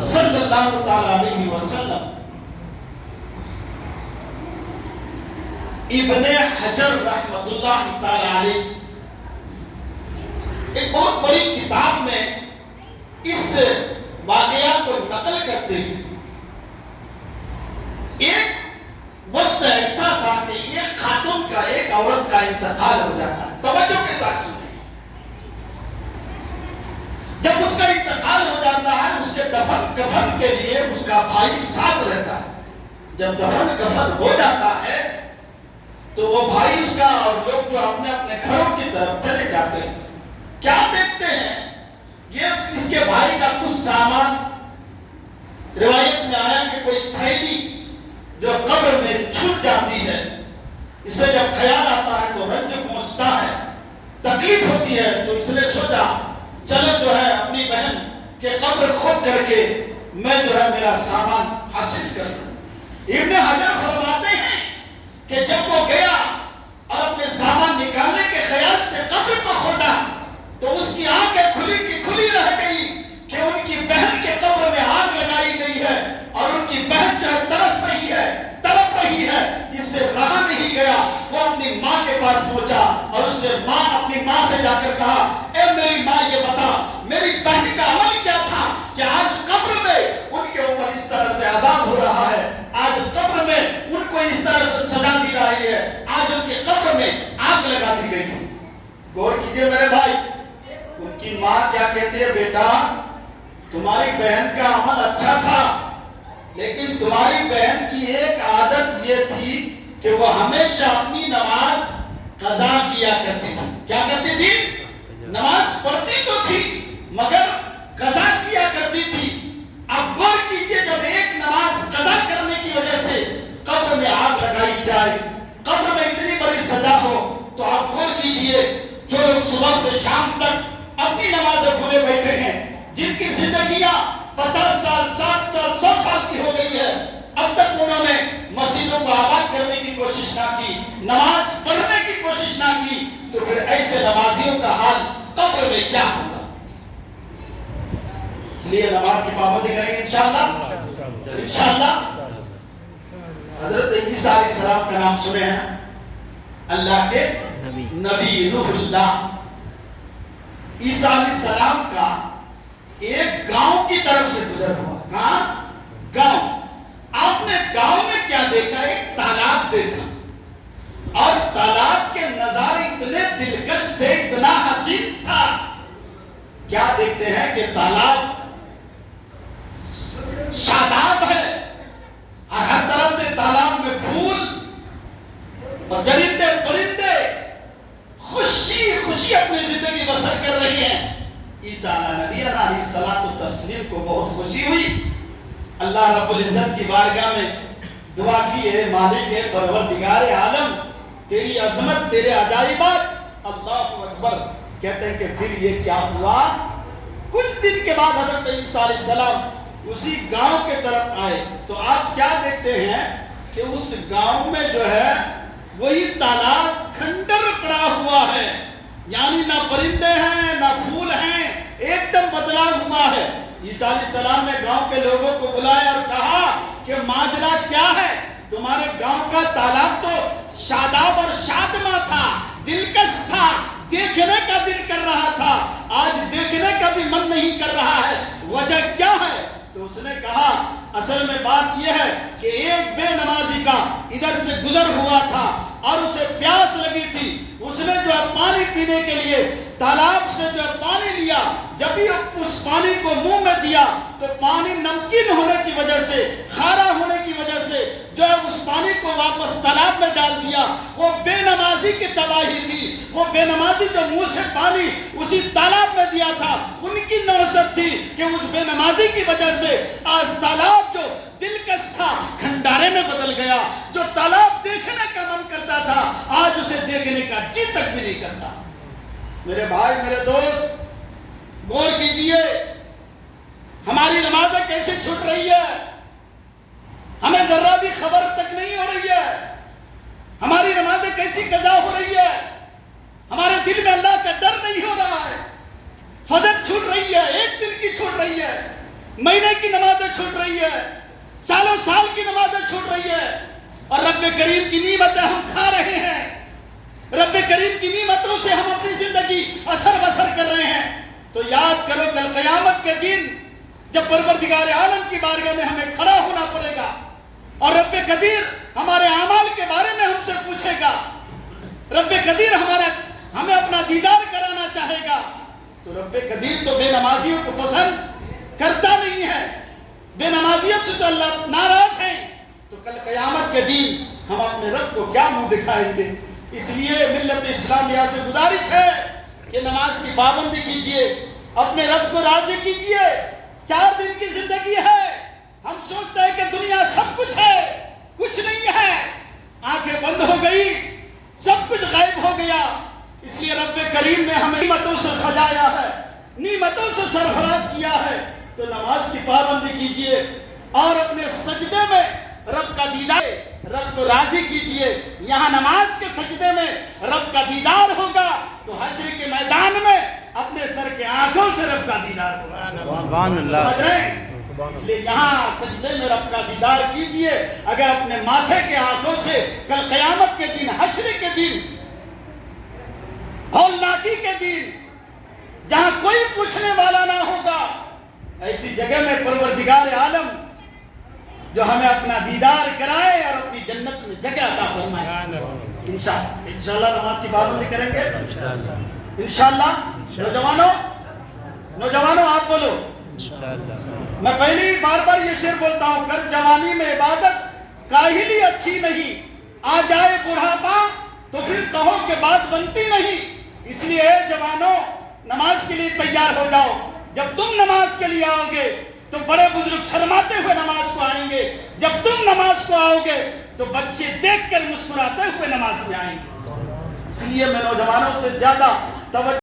صلی اللہ تعالی علیہ وسلم ابن حجر رحمت اللہ تعالی علیہ ایک بہت بڑی کتاب میں اس واقعہ کو نقل کرتے ہیں. ایک وقت ایسا تھا کہ ایک خاتون کا ایک عورت کا انتقال ہو جاتا ہے. توجہ کے ساتھ سنیں. جب اس کا انتقال ہو جاتا ہے اس کے دفن کفن کے لیے اس کا بھائی ساتھ رہتا ہے. جب دفن کفن ہو جاتا ہے تو وہ بھائی اس کا اور لوگ جو اپنے اپنے گھروں کی طرف چلے جاتے ہیں. کیا دیکھتے ہیں؟ یہ اس کے بھائی کا کچھ سامان، روایت میں آیا کہ کوئی تھیلی جو قبر میں چھوٹ جاتی ہے. اسے جب خیال آتا ہے تو رنج پہنچتا ہے، تکلیف ہوتی ہے. تو اس نے سوچا چلو جو ہے اپنی بہن کے قبر کھود کر کے میں جو ہے میرا سامان حاصل کر لوں. ابن حجر فرماتے ہیں کہ جب وہ گیا اور اپنے سامان نکالنے کے خیال سے قبر کو کھودا تو اس کی آنکھیں کھلی کی کھلی رہ گئی کہ ان کی بہن کے قبر میں آگ لگائی گئی ہے اور ان کی بہن جو ہے ترس رہی ہے، تڑپ رہی ہے. اس سے رہا نہیں گیا. وہ اپنی ماں کے پاس پہنچا اور اس سے اپنی ماں سے جا کر کہا اے میری ماں یہ بتا میری بہن کا عمل کیا تھا کہ آج قبر میں ان کے اوپر اس طرح سے عذاب ہو رہا ہے، آج قبر میں ان کو اس طرح سے سزا دی رہی ہے، آج ان کی قبر میں آگ لگا دی گئی ہے. غور کیجئے میرے بھائی، ان کی ماں کیا کہتی ہے؟ بیٹا تمہاری بہن کا عمل اچھا تھا لیکن تمہاری بہن کی ایک عادت یہ تھی کہ وہ ہمیشہ اپنی نماز قضا کیا کرتی تھی. کیا کرتی تھی؟ نماز پڑھتی تو تھی مگر قضا کیا کرتی تھی. اب غور کیجئے جب ایک نماز قضا کرنے کی وجہ سے قبر میں آگ لگائی جائے، قبر میں اتنی بڑی سزا ہو، تو آپ غور کیجئے جو لوگ صبح سے شام تک اپنی نمازیں بھولے بیٹھے ہیں، جن کی زندگیاں 50 سال 60 سال 100 سال کی ہو گئی ہے، اب تک انہوں نے مسجدوں کو آباد کرنے کی کوشش نہ کی، نماز پڑھنے کی کوشش نہ کی، تو پھر ایسے نمازیوں کا حال قبر میں کیا ہوگا؟ اس لیے نماز کی پابندی کریں گے انشاءاللہ. انشاءاللہ. حضرت عیسیٰ علیہ السلام کا نام سنے ہیں نا؟ اللہ کے نبی روح اللہ. عیسیٰ علیہ السلام کا ایک گاؤں کی طرف سے گزر ہوا. کہاں؟ گاؤں. آپ نے گاؤں میں کیا دیکھا؟ ایک تالاب دیکھا اور تالاب کے نظارے اتنے دلکش تھے، اتنا حسین تھا. کیا دیکھتے ہیں کہ تالاب شاداب ہے اور ہر طرف سے تالاب میں پھول اور چرندے پرندے خوشی خوشی اپنی زندگی بسر کر رہی ہیں. عیسیٰ نبی علیہ الصلوۃ والتسلیم کو بہت خوشی ہوئی. اللہ رب العزت کی بارگاہ میں دعا کی ہے مالک پروردگار عالم تیری عظمت تیرے عجائبات اللہ اکبر. کہتے ہیں کہ پھر یہ کیا ہوا؟ کچھ دن کے بعد حضرت عیسیٰ علیہ السلام اسی گاؤں کے طرف آئے تو آپ کیا دیکھتے ہیں کہ اس گاؤں میں جو ہے وہی تالاب کھنڈر پڑا ہوا ہے، یعنی نہ پرندے ہیں نہ پھول ہیں، ایک دم بدلا ہوا ہے. عیسیٰ علیہ السلام نے گاؤں کے لوگوں کو بلایا اور کہا کہ ماجرا کیا ہے؟ تمہارے گاؤں کا تالاب تو شاداب اور شادماں تھا، دلکش تھا، دیکھنے کا دل کر رہا تھا، آج دیکھنے کا بھی من نہیں کر رہا ہے، وجہ کیا ہے؟ تو اس نے کہا اصل میں بات یہ ہے کہ ایک بے نمازی کا ادھر سے گزر ہوا تھا اور اسے پیاس لگی تھی. اس نے جو ہے پانی پینے کے لیے تالاب سے جو ہے پانی لیا، جب ہی اس پانی کو منہ میں دیا تو پانی نمکین ہونے کی وجہ سے، کھارا ہونے کی وجہ سے جو ہے اس پانی کو واپس تالاب میں ڈال دیا. وہ بے نمازی کی تباہی تھی. وہ بے نمازی جو منہ سے پانی اسی تالاب میں دیا تھا، ان کی نوزت تھی کہ اس بے نمازی کی وجہ سے آج تالاب جو دلکش تھا کھنڈارے میں بدل گیا. جو تالاب دیکھنے کا من کرتا تھا آج اسے دیکھنے کا جی تک بھی نہیں کرتا. میرے بھائی میرے دوست غور کیجئے ہماری نمازیں کیسے چھوٹ رہی ہے، ہمیں ذرا بھی خبر تک نہیں ہو رہی ہے. ہماری نمازیں کیسی قضا ہو رہی ہے، ہمارے دل میں اللہ کا ڈر نہیں ہو رہا ہے. فجر چھوٹ رہی ہے، ایک دن کی چھوٹ رہی ہے، مہینے کی نمازیں چھوٹ رہی ہے، سالوں سال کی نمازیں چھوٹ رہی ہے، اور رب کریم کی نعمتیں ہم کھا رہے ہیں، رب کریم کی نعمتوں سے ہم اپنی زندگی اثر بسر کر رہے ہیں. تو یاد کرو کل قیامت کے دن جب پروردگار عالم کی بارگاہ میں ہمیں کھڑا ہونا پڑے گا اور رب قدیر ہمارے اعمال کے بارے میں ہم سے پوچھے گا، رب قدیر ہمیں اپنا دیدار کرانا چاہے گا، تو رب قدیر تو بے نمازیوں کو پسند کرتا نہیں ہے، بے نمازیوں سے تو اللہ ناراض ہے. تو کل قیامت کے دن ہم اپنے رب کو کیا منہ دکھائیں گے؟ اس لیے ملت اسلامیہ سے گزارش ہے کہ نماز کی پابندی کیجئے، اپنے رب کو راضی کیجئے. 4 دن کی زندگی ہے، ہم سوچتے ہیں کہ دنیا سب کچھ ہے، کچھ نہیں ہے، آنکھیں بند ہو گئی، سب کچھ غائب ہو گیا. اس لیے رب کریم نے ہمیں نعمتوں سے سجایا ہے، نعمتوں سے سرفراز کیا ہے. تو نماز کی پابندی کیجئے اور اپنے سجدے میں رب کا دیدار، رب کو راضی کیجئے. یہاں نماز کے سجدے میں رب کا دیدار ہوگا تو حشر کے میدان میں اپنے سر کے آنکھوں سے رب کا دیدار ہوگا. سبحان اللہ. اس لیے یہاں سجدے میں رب کا دیدار کیجئے. اگر اپنے ماتھے کے آنکھوں سے کل قیامت کے دن، حشر کے دن، ہولناکی کے دن، جہاں کوئی پوچھنے والا نہ ہوگا، ایسی جگہ میں پروردگار عالم جو ہمیں اپنا دیدار کرائے اور اپنی جنت میں جگہ عطا فرمائے. انشاءاللہ نماز کی پابندی کریں گے انشاءاللہ. نوجوانوں آپ بولو. میں پہلی بار یہ شعر بولتا ہوں، کر جوانی میں عبادت کاہلی اچھی نہیں، آ جائے بڑھاپا تو پھر کہو کہ بات بنتی نہیں. اس لیے اے جوانوں نماز کے لیے تیار ہو جاؤ. جب تم نماز کے لیے آؤ گے تو بڑے بزرگ شرماتے ہوئے نماز کو آئیں گے، جب تم نماز کو آؤ گے تو بچے دیکھ کر مسکراتے ہوئے نماز میں آئیں گے. اس لیے میں نوجوانوں سے زیادہ توجہ